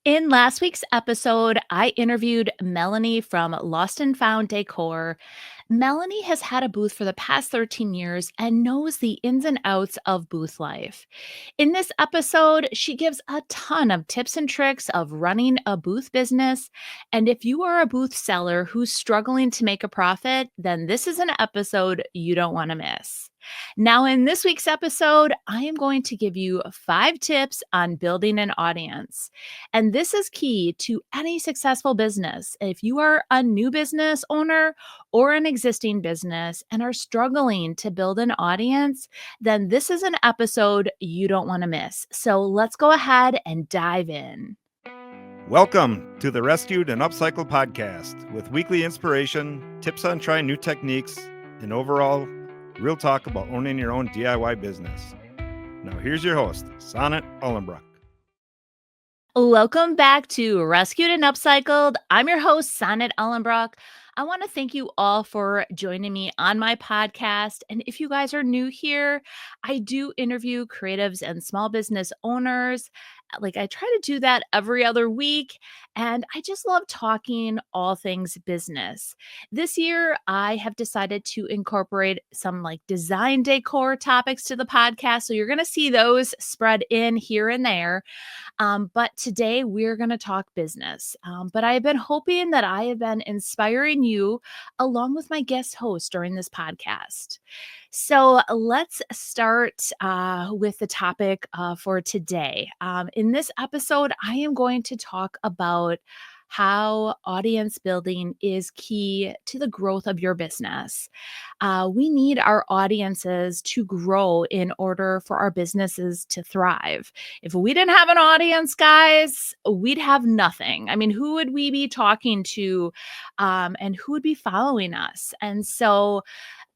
In last week's episode, I interviewed Melanie from Lost and Found Decor. Melanie has had a booth for the past 13 years and knows the ins and outs of booth life. In this episode, she gives a ton of tips and tricks of running a booth business. And if you are a booth seller who's struggling to make a profit, then this is an episode you don't want to miss. Now, in this week's episode, I am going to give you 5 tips on building an audience. And this is key to any successful business. If you are a new business owner or an existing business and are struggling to build an audience, then this is an episode you don't want to miss. So let's go ahead and dive in. Welcome to the Rescued and Upcycled podcast with weekly inspiration, tips on trying new techniques, and overall real talk about owning your own DIY business. Now here's your host, Sonnet Ullenbrock. Welcome back to Rescued and Upcycled. I'm your host, Sonnet Ullenbrock. I want to thank you all for joining me on my podcast. And if you guys are new here, I do interview creatives and small business owners. Like I try to do that every other week. And I just love talking all things business. This year, I have decided to incorporate some like design decor topics to the podcast. So you're going to see those spread in here and there. But today we're going to talk business. But I've been hoping that I have been inspiring you along with my guest host during this podcast. So let's start with the topic for today. In this episode, I am going to talk about how audience building is key to the growth of your business. We need our audiences to grow in order for our businesses to thrive. If we didn't have an audience, guys, we'd have nothing. I mean, who would we be talking to and who would be following us? And so,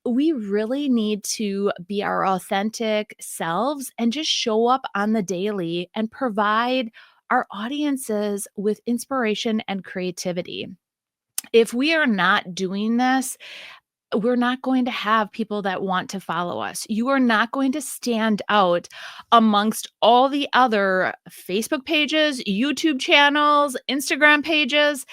we really need to be our authentic selves and just show up on the daily and provide our audiences with inspiration and creativity. If we are not doing this, we're not going to have people that want to follow us. You are not going to stand out amongst all the other Facebook pages, YouTube channels, Instagram pages.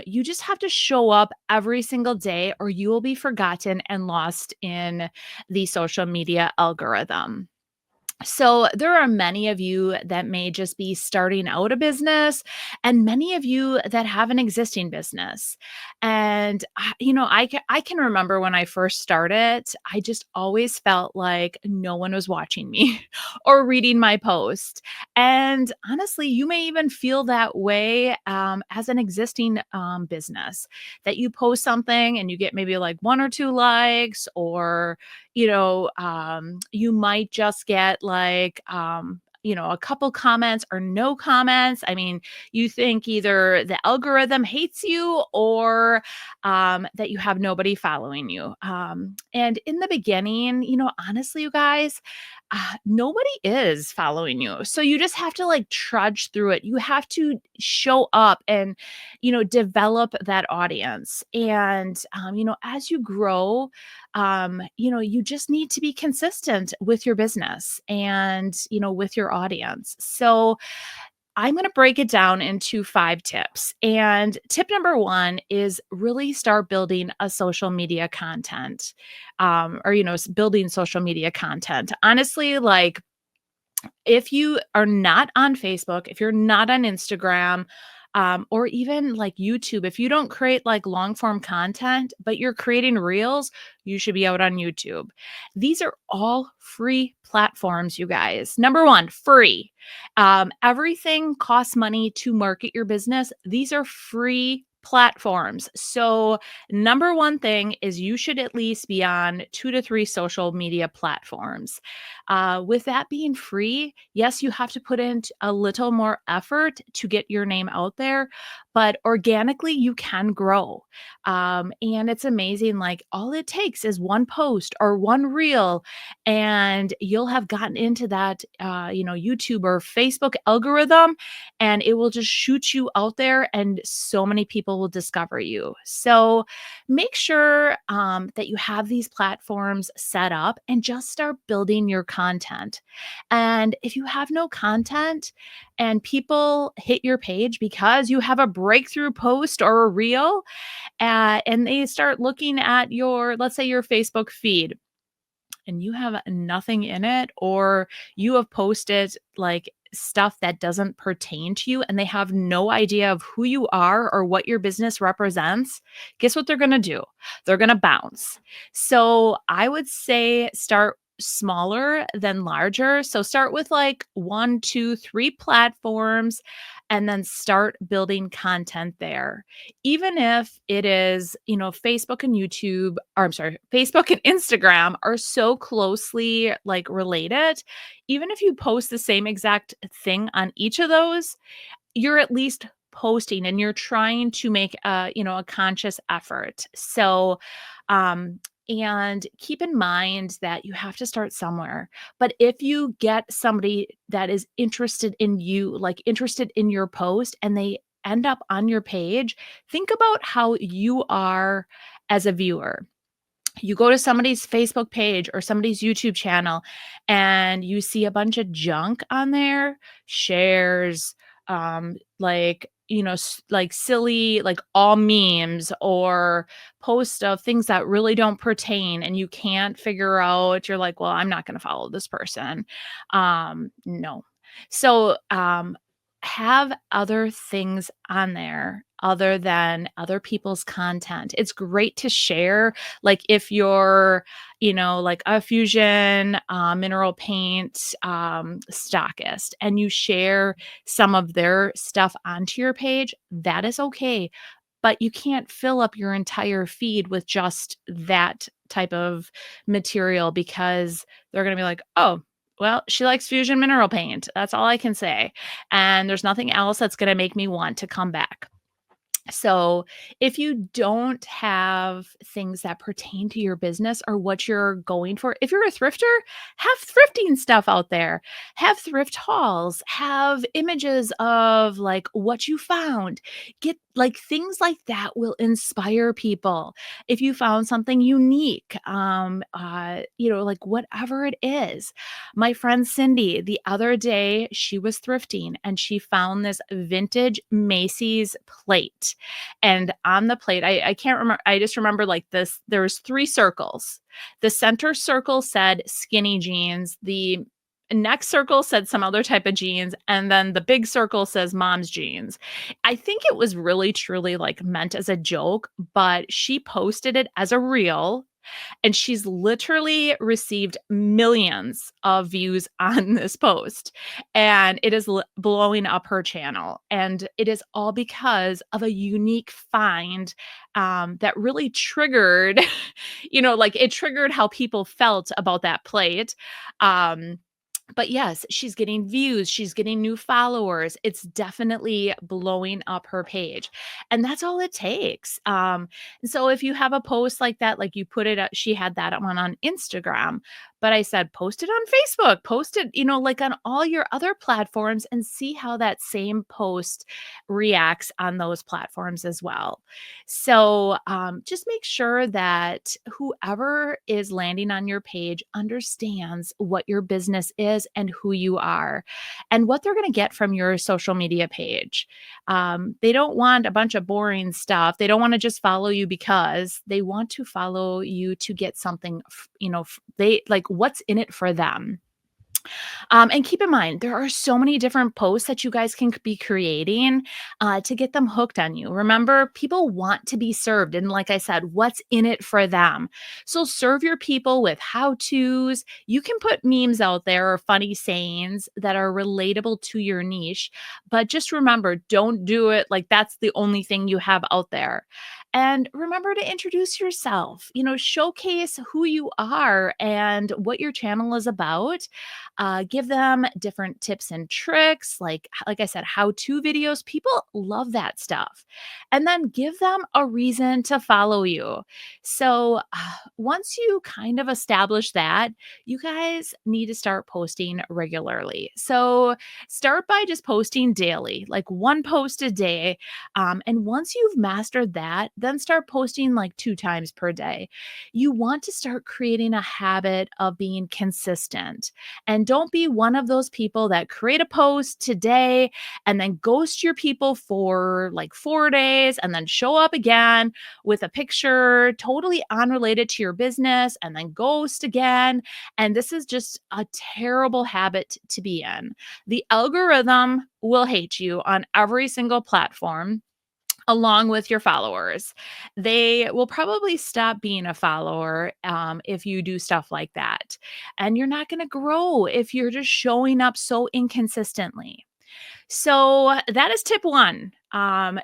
You just have to show up every single day, or you will be forgotten and lost in the social media algorithm. So, there are many of you that may just be starting out a business, and many of you that have an existing business. And, I can remember when I first started, I just always felt like no one was watching me or reading my post. And honestly, you may even feel that way as an existing business that you post something and you get maybe like 1 or 2 likes, or you might just get like, a couple comments or no comments. I mean, you think either the algorithm hates you or that you have nobody following you. And in the beginning, honestly, you guys, nobody is following you. So you just have to like trudge through it. You have to show up and, develop that audience. And, as you grow, you just need to be consistent with your business and, with your audience. So I'm going to break it down into 5 tips. And tip number 1 is really start building a social media content, building social media content. Honestly, like if you are not on Facebook, if you're not on Instagram, or even like YouTube, if you don't create like long form content, but you're creating reels, you should be out on YouTube. These are all free platforms, you guys. Number 1, free. Everything costs money to market your business. These are free platforms. So, number 1 thing is you should at least be on 2 to 3 social media platforms. With that being free, yes, you have to put in a little more effort to get your name out there, but organically you can grow. And it's amazing. Like all it takes is one post or one reel, and you'll have gotten into that, YouTube or Facebook algorithm, and it will just shoot you out there. And so many people people will discover you. So make sure that you have these platforms set up and just start building your content. And if you have no content and people hit your page because you have a breakthrough post or a reel, and they start looking at your, let's say, your Facebook feed, and you have nothing in it, or you have posted like stuff that doesn't pertain to you, and they have no idea of who you are or what your business represents, guess what they're going to do? They're going to bounce. So I would say start smaller than larger. So start with like one, two, three platforms, and then start building content there. Even if it is, Facebook and YouTube, or I'm sorry, Facebook and Instagram are so closely like related. Even if you post the same exact thing on each of those, you're at least posting and you're trying to make a conscious effort. So, and keep in mind that you have to start somewhere. But if you get somebody that is interested in you, like interested in your post, and they end up on your page, think about how you are as a viewer. You go to somebody's Facebook page or somebody's YouTube channel and you see a bunch of junk on there, shares, like, like silly, like all memes or posts of things that really don't pertain, and you can't figure out, you're like, well, I'm not going to follow this person. No. So, have other things on there other than other people's content. It's great to share, like if you're, like a fusion mineral paint stockist, and you share some of their stuff onto your page, that is okay. But you can't fill up your entire feed with just that type of material, because they're going to be like, oh, well, she likes fusion mineral paint. That's all I can say. And there's nothing else that's going to make me want to come back. So, if you don't have things that pertain to your business or what you're going for, if you're a thrifter, have thrifting stuff out there. Have thrift hauls, have images of like what you found. Get like things like that will inspire people. If you found something unique, like whatever it is. My friend Cindy, the other day, she was thrifting and she found this vintage Macy's plate. And on the plate, I can't remember, I just remember like this, there was three circles. The center circle said skinny jeans, the next circle said some other type of jeans, and then the big circle says mom's jeans. I think it was really truly like meant as a joke, but she posted it as a reel, and she's literally received millions of views on this post. And it is blowing up her channel. And it is all because of a unique find that really triggered, like it triggered how people felt about that plate. But yes, she's getting views, she's getting new followers. It's definitely blowing up her page. And that's all it takes. And so if you have a post like that, like you put it up, she had that one on Instagram, but I said, post it on Facebook, post it, like on all your other platforms, and see how that same post reacts on those platforms as well. So just make sure that whoever is landing on your page understands what your business is and who you are and what they're going to get from your social media page. They don't want a bunch of boring stuff. They don't want to just follow you because they want to follow you to get something, they like what's in it for them. And keep in mind, there are so many different posts that you guys can be creating to get them hooked on you. Remember, people want to be served. And like I said, what's in it for them? So serve your people with how-tos. You can put memes out there or funny sayings that are relatable to your niche. But just remember, don't do it like that's the only thing you have out there. And remember to introduce yourself, showcase who you are and what your channel is about. Give them different tips and tricks, like I said, how-to videos. People love that stuff. And then give them a reason to follow you. So once you kind of establish that, you guys need to start posting regularly. So start by just posting daily, like one post a day. And once you've mastered that, then start posting like 2 times per day. You want to start creating a habit of being consistent. And don't be one of those people that create a post today and then ghost your people for like 4 days and then show up again with a picture totally unrelated to your business and then ghost again. And this is just a terrible habit to be in. The algorithm will hate you on every single platform along with your followers. They will probably stop being a follower if you do stuff like that. And you're not going to grow if you're just showing up so inconsistently. So that is tip one.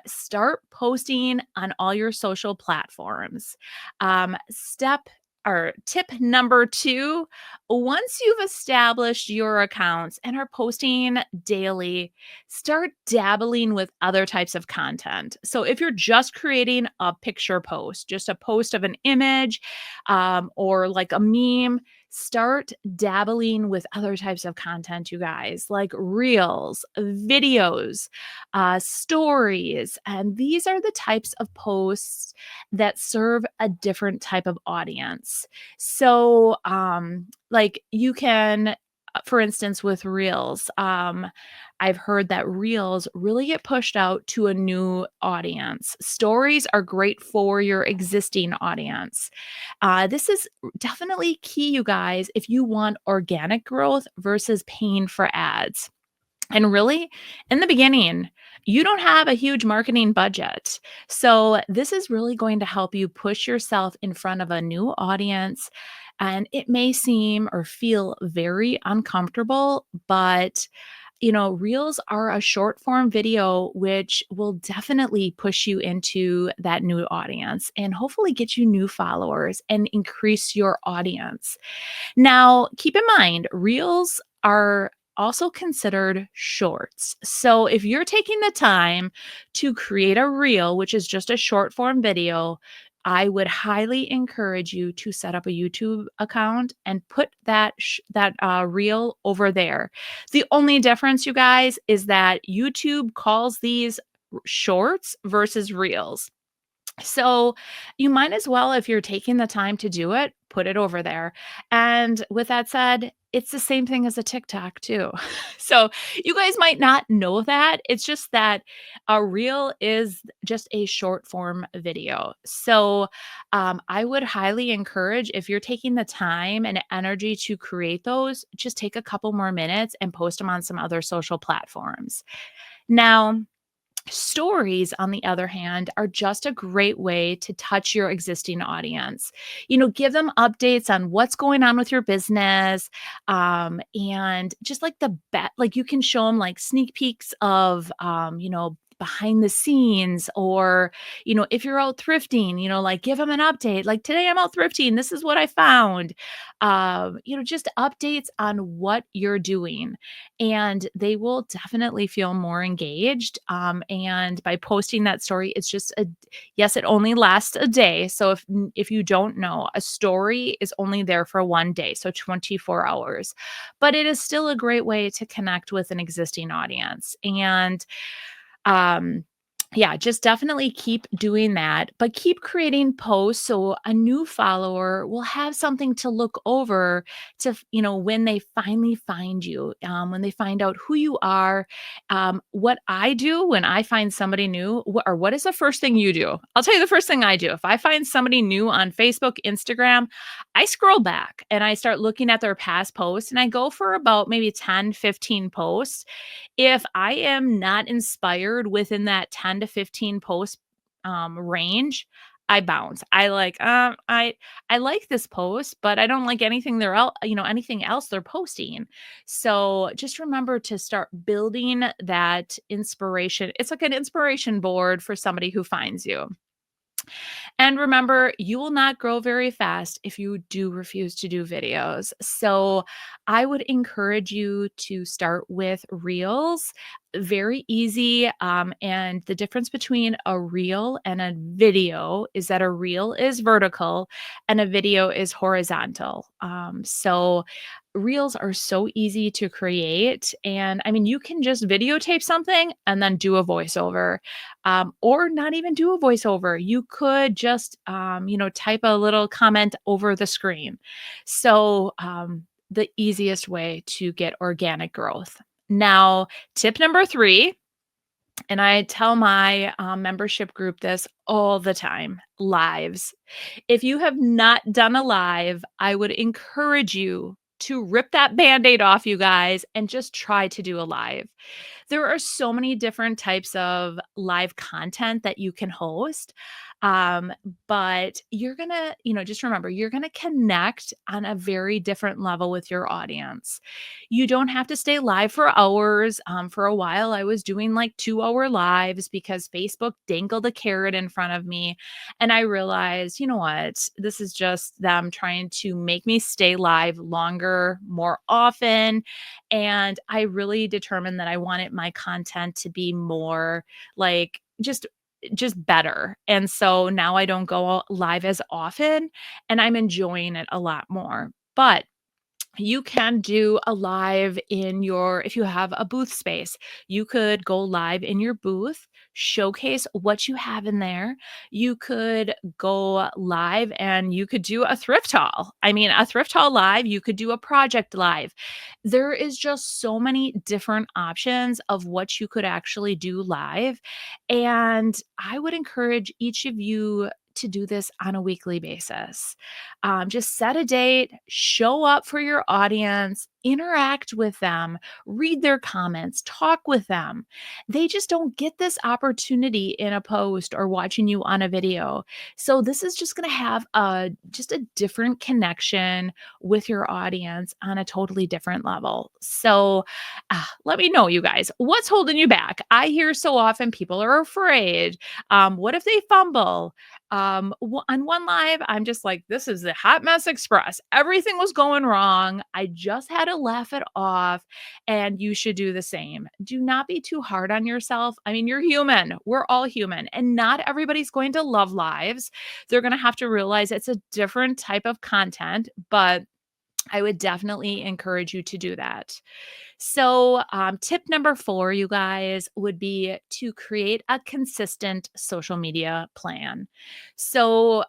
Start posting on all your social platforms. Step or tip number two, once you've established your accounts and are posting daily, start dabbling with other types of content. So if you're just creating a picture post, just a post of an image or like a meme, start dabbling with other types of content, you guys, like reels, videos, stories. And these are the types of posts that serve a different type of audience. So, like you can, for instance, with reels, I've heard that reels really get pushed out to a new audience. Stories are great for your existing audience. This is definitely key, you guys, if you want organic growth versus paying for ads. And really, in the beginning, you don't have a huge marketing budget. So, this is really going to help you push yourself in front of a new audience. And it may seem or feel very uncomfortable, but reels are a short form video, which will definitely push you into that new audience and hopefully get you new followers and increase your audience. Now, keep in mind, reels are also considered shorts. So if you're taking the time to create a reel, which is just a short form video, I would highly encourage you to set up a YouTube account and put that reel over there. The only difference, you guys, is that YouTube calls these shorts versus reels. So you might as well, if you're taking the time to do it, put it over there. And with that said, it's the same thing as a TikTok too. So you guys might not know that. It's just that a reel is just a short form video. So I would highly encourage, if you're taking the time and energy to create those, just take a couple more minutes and post them on some other social platforms. Now, stories, on the other hand, are just a great way to touch your existing audience. Give them updates on what's going on with your business. And just like like you can show them like sneak peeks of, behind the scenes, or if you're out thrifting, like give them an update, like today I'm out thrifting, this is what I found. Just updates on what you're doing, and they will definitely feel more engaged. And by posting that story, it's just yes, it only lasts a day. So if you don't know, a story is only there for one day, so 24 hours, but it is still a great way to connect with an existing audience. And um, yeah, just definitely keep doing that, but keep creating posts so a new follower will have something to look over to, when they finally find you, when they find out who you are. What I do when I find somebody new, or what is the first thing you do? I'll tell you the first thing I do. If I find somebody new on Facebook, Instagram, I scroll back and I start looking at their past posts, and I go for about maybe 10, 15 posts. If I am not inspired within that 10 to 15 post range, I bounce. I like this post, but I don't like anything else they're posting. So just remember to start building that inspiration. It's like an inspiration board for somebody who finds you. And remember, you will not grow very fast if you do refuse to do videos. So I would encourage you to start with reels. Very easy. And the difference between a reel and a video is that a reel is vertical and a video is horizontal. So reels are so easy to create. And I mean, you can just videotape something and then do a voiceover, or not even do a voiceover. You could just, type a little comment over the screen. So, the easiest way to get organic growth. Now, tip number three, and I tell my membership group this all the time: lives. If you have not done a live, I would encourage you to rip that band aid off, you guys, and just try to do a live. There are so many different types of live content that you can host. Um, but you're going to, just remember, you're going to connect on a very different level with your audience. You don't have to stay live for hours. For a while, I was doing like 2 hour lives because Facebook dangled a carrot in front of me. And I realized, you know what? This is just them trying to make me stay live longer, more often. And I really determined that I wanted my content to be more like just better. And so now I don't go live as often and I'm enjoying it a lot more. But you can do a live in your, if you have a booth space, you could go live in your booth, showcase what you have in there. You could go live and you could do a thrift haul. I mean, a thrift haul live, you could do a project live. There is just so many different options of what you could actually do live. And I would encourage each of you to do this on a weekly basis. Just set a date, show up for your audience, interact with them, read their comments, talk with them. They just don't get this opportunity in a post or watching you on a video. So this is just going to have a different connection with your audience on a totally different level. So let me know, you guys, what's holding you back? I hear so often people are afraid. What if they fumble? On one live, I'm just like, this is the hot mess express. Everything was going wrong. I just had to laugh it off, and you should do the same. Do not be too hard on yourself. I mean, you're human. We're all human, and not everybody's going to love lives. They're going to have to realize it's a different type of content, but I would definitely encourage you to do that. So, tip number four, you guys, would be to create a consistent social media plan. So,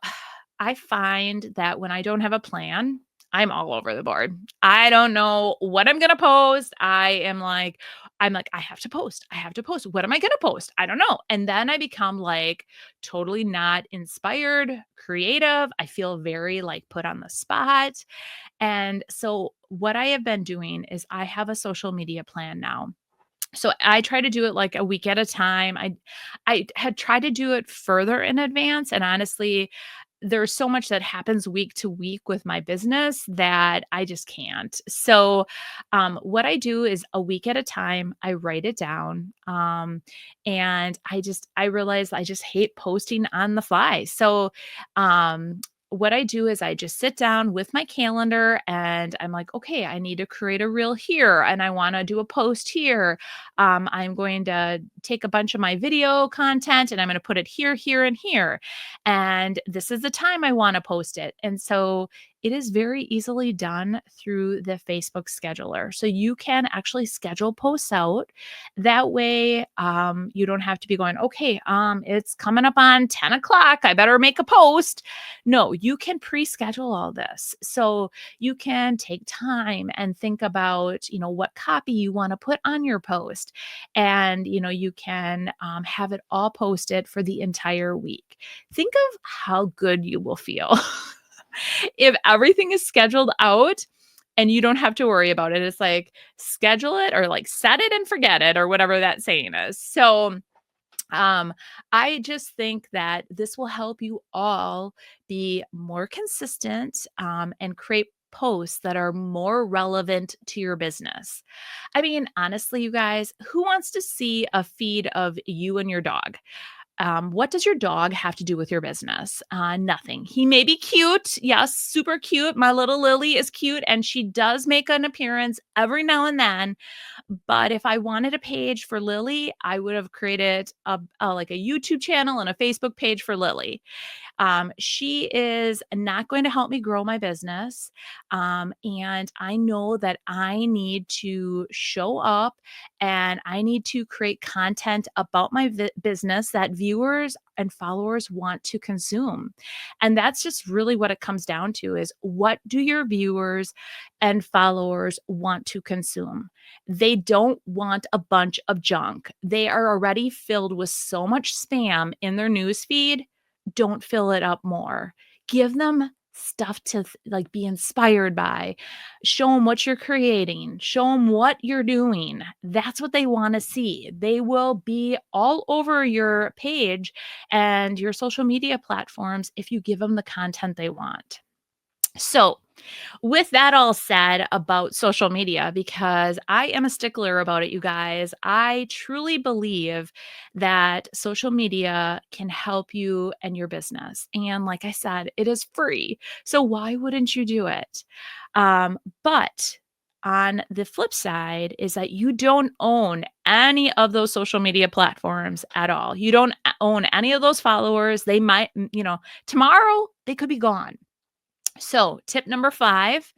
I find that when I don't have a plan, I'm all over the board. I don't know what I'm going to post. I'm like, I have to post. I have to post. What am I going to post? I don't know. And then I become like totally not inspired, creative. I feel very like put on the spot. And so what I have been doing is I have a social media plan now. So I try to do it like a week at a time. I had tried to do it further in advance, and honestly, there's so much that happens week to week with my business that I just can't. So what I do is a week at a time, I write it down. And I realize I just hate posting on the fly. So um what I do is I just sit down with my calendar and I'm like, okay, I need to create a reel here and I want to do a post here. I'm going to take a bunch of my video content and I'm going to put it here, here, and here. And this is the time I want to post it. And so it is very easily done through the Facebook scheduler. So you can actually schedule posts out. That way, you don't have to be going, okay, it's coming up on 10 o'clock. I better make a post. No, you can pre-schedule all this. So you can take time and think about, what copy you want to put on your post. And, you can have it all posted for the entire week. Think of how good you will feel if everything is scheduled out and you don't have to worry about it. It's like schedule it or like set it and forget it or whatever that saying is. So um, I just think that this will help you all be more consistent and create posts that are more relevant to your business. I mean, honestly, you guys, who wants to see a feed of you and your dog? What does your dog have to do with your business? Nothing. He may be cute. Yes, super cute. My little Lily is cute and she does make an appearance every now and then. But if I wanted a page for Lily, I would have created like a YouTube channel and a Facebook page for Lily. She is not going to help me grow my business. And I know that I need to show up and I need to create content about my business that viewers and followers want to consume. And that's just really what it comes down to is what do your viewers and followers want to consume? They don't want a bunch of junk. They are already filled with so much spam in their news feed. Don't fill it up more. Give them stuff to like be inspired by. Show them what you're creating. Show them what you're doing. That's what they want to see. They will be all over your page and your social media platforms if you give them the content they want. So, with that all said about social media, because I am a stickler about it, you guys, I truly believe that social media can help you and your business. And like I said, it is free. So why wouldn't you do it? But on the flip side is that you don't own any of those social media platforms at all. You don't own any of those followers. They might, tomorrow they could be gone. So, tip number 5,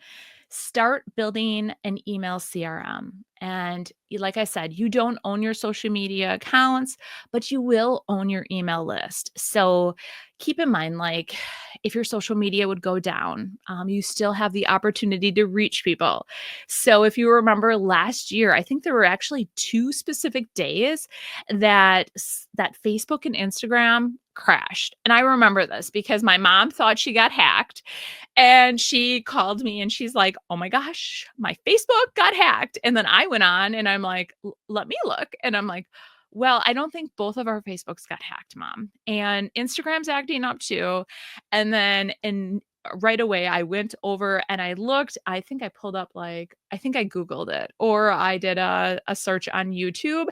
start building an email CRM. And like I said, you don't own your social media accounts, but you will own your email list. So, keep in mind, like, if your social media would go down, you still have the opportunity to reach people. So, if you remember last year, I think there were actually 2 specific days that Facebook and Instagram crashed. And I remember this because my mom thought she got hacked and she called me and she's like, "Oh my gosh, my Facebook got hacked." And then I went on and I'm like, "Let me look." And I'm like, "Well, I don't think both of our Facebooks got hacked, mom. And Instagram's acting up too." And then right away I went over and I looked. I think I pulled up I think I Googled it or I did a search on YouTube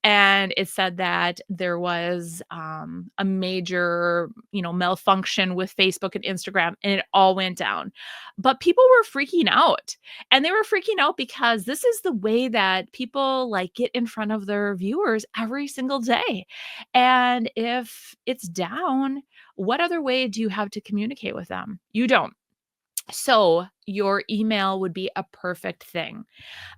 and it said that there was a major, malfunction with Facebook and Instagram, and it all went down. But people were freaking out, and they were freaking out because this is the way that people like get in front of their viewers every single day. And if it's down, what other way do you have to communicate with them? You don't. So your email would be a perfect thing.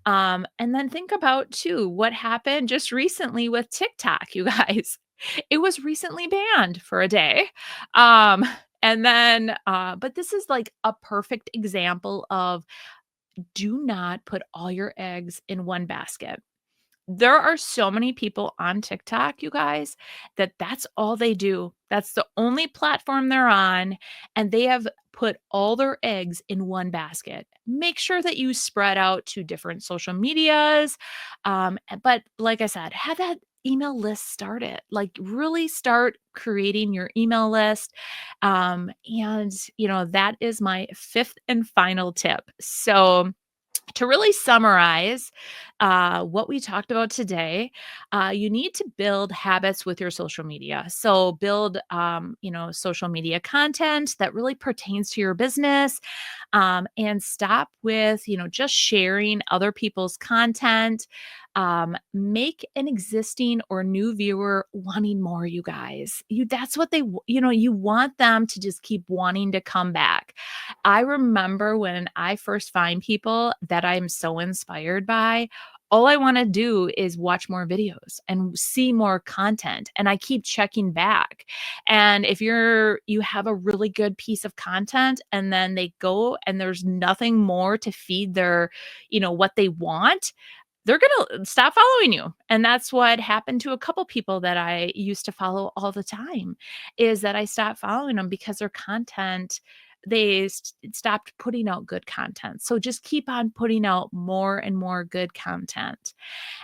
And then think about too what happened just recently with TikTok, you guys. It was recently banned for a day. Um, and then, but this is like a perfect example of do not put all your eggs in one basket. There are so many people on TikTok, you guys, that's all they do. That's the only platform they're on, and they have put all their eggs in one basket. Make sure that you spread out to different social medias. But like I said, have that email list started. Like really start creating your email list. And that is my 5th and final tip. So to really summarize what we talked about today, you need to build habits with your social media. So build, social media content that really pertains to your business, and stop with, just sharing other people's content. Make an existing or new viewer wanting more. You guys, that's what you want them to just keep wanting to come back. I remember when I first find people that I'm so inspired by, all I want to do is watch more videos and see more content, and I keep checking back. And if you have a really good piece of content and then they go and there's nothing more to feed their, what they want, they're going to stop following you. And that's what happened to a couple people that I used to follow all the time, is that I stopped following them because their content, they stopped putting out good content. So just keep on putting out more and more good content.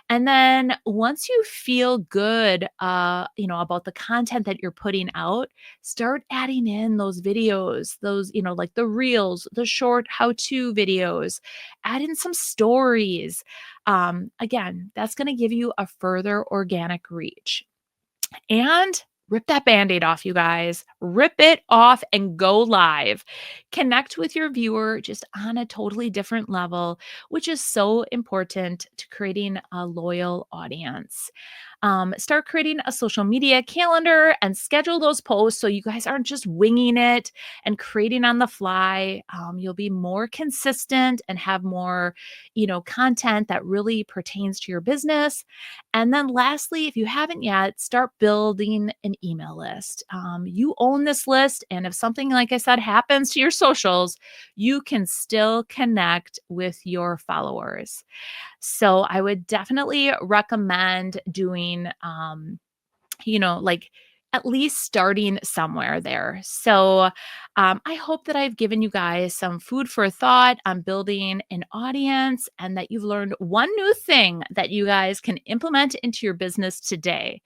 And then once you feel good, about the content that you're putting out, start adding in those videos, those, like the reels, the short how-to videos, add in some stories. Again, that's going to give you a further organic reach. And Rip that Band-Aid off, you guys. Rip it off and go live. Connect with your viewer just on a totally different level, which is so important to creating a loyal audience. Start creating a social media calendar and schedule those posts so you guys aren't just winging it and creating on the fly. You'll be more consistent and have more, content that really pertains to your business. And then lastly, if you haven't yet, start building an email list. You own this list. And if something, like I said, happens to your socials, you can still connect with your followers. So I would definitely recommend doing, like at least starting somewhere there. So I hope that I've given you guys some food for thought on building an audience and that you've learned one new thing that you guys can implement into your business today.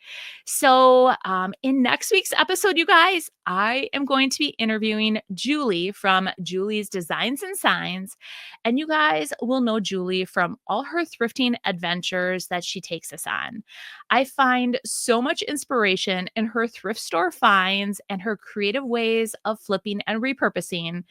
So in next week's episode, you guys, I am going to be interviewing Julie from Julie's Designs and Signs. And you guys will know Julie from all her thrifting adventures that she takes us on. I find so much inspiration in her thrift store finds and her creative ways of flipping and repurposing.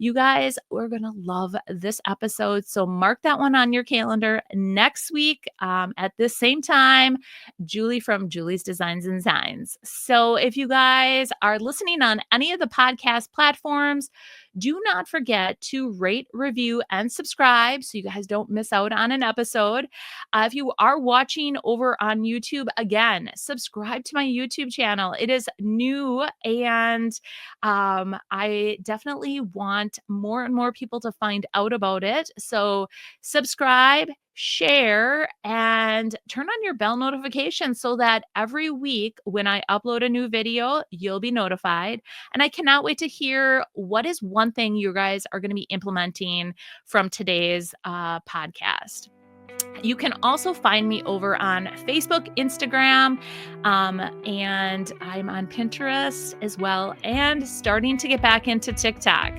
You guys, we're going to love this episode. So mark that one on your calendar next week at this same time, Julie from Julie's Designs and Signs. So if you guys are listening on any of the podcast platforms, do not forget to rate, review, and subscribe so you guys don't miss out on an episode. If you are watching over on YouTube, again, subscribe to my YouTube channel. It is new, and I definitely want more and more people to find out about it. So subscribe, share, and turn on your bell notification so that every week when I upload a new video, you'll be notified. And I cannot wait to hear what is one thing you guys are going to be implementing from today's podcast. You can also find me over on Facebook, Instagram, and I'm on Pinterest as well, and starting to get back into TikTok,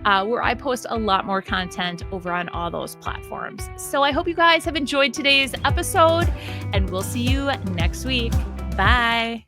where I post a lot more content over on all those platforms. So I hope you guys have enjoyed today's episode, and we'll see you next week. Bye.